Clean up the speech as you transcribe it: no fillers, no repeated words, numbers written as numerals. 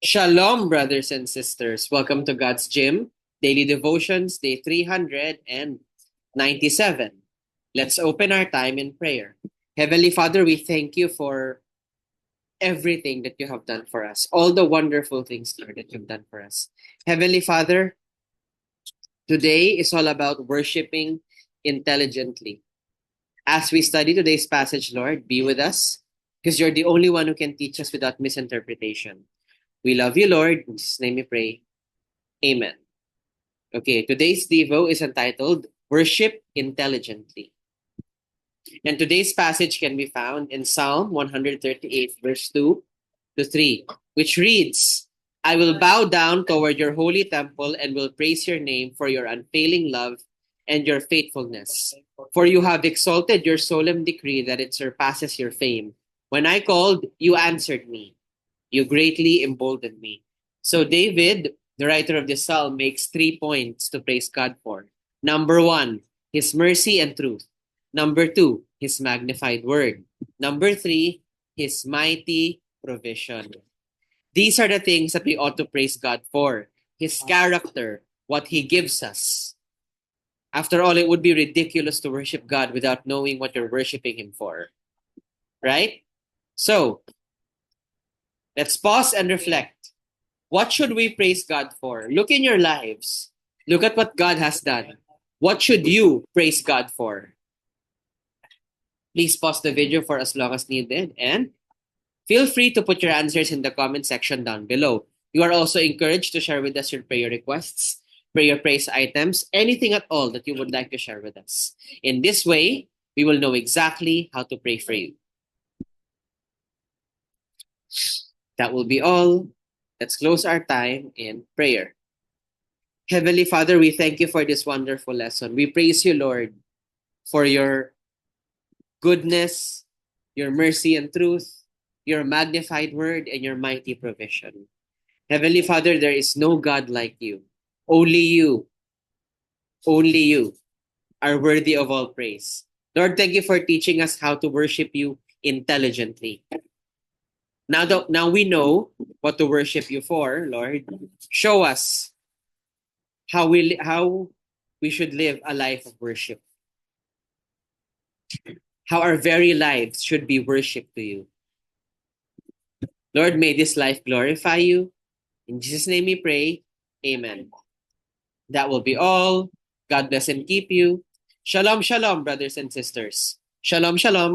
Shalom, brothers and sisters. Welcome to God's Gym, Daily Devotions, Day 397. Let's open our time in prayer. Heavenly Father, we thank you for everything that you have done for us, all the wonderful things, Lord, that you've done for us. Heavenly Father, today is all about worshiping intelligently. As we study today's passage, Lord, be with us because you're the only one who can teach us without misinterpretation. We love you, Lord. In Jesus' name we pray. Amen. Okay, today's Devo is entitled Worship Intelligently. And today's passage can be found in Psalm 138, verse 2 to 3, which reads, I will bow down toward your holy temple and will praise your name for your unfailing love and your faithfulness. For you have exalted your solemn decree that it surpasses your fame. When I called, you answered me. You greatly emboldened me. So David, the writer of this psalm, makes 3 points to praise God for. Number 1, his mercy and truth. Number 2, his magnified word. Number 3, his mighty provision. These are the things that we ought to praise God for. His character, what he gives us. After all, it would be ridiculous to worship God without knowing what you're worshiping him for. Right? So, let's pause and reflect. What should we praise God for? Look in your lives. Look at what God has done. What should you praise God for? Please pause the video for as long as needed and feel free to put your answers in the comment section down below. You are also encouraged to share with us your prayer requests, prayer praise items, anything at all that you would like to share with us. In this way, we will know exactly how to pray for you. That will be all. Let's close our time in prayer. Heavenly Father, we thank you for this wonderful lesson. We praise you, Lord, for your goodness, your mercy and truth, your magnified word, and your mighty provision. Heavenly Father, there is no God like you. Only you are worthy of all praise. Lord, thank you for teaching us how to worship you intelligently. Now we know what to worship you for, Lord. Show us how we should live a life of worship. How our very lives should be worship to you. Lord, may this life glorify you. In Jesus' name we pray. Amen. That will be all. God bless and keep you. Shalom, shalom, brothers and sisters. Shalom, shalom.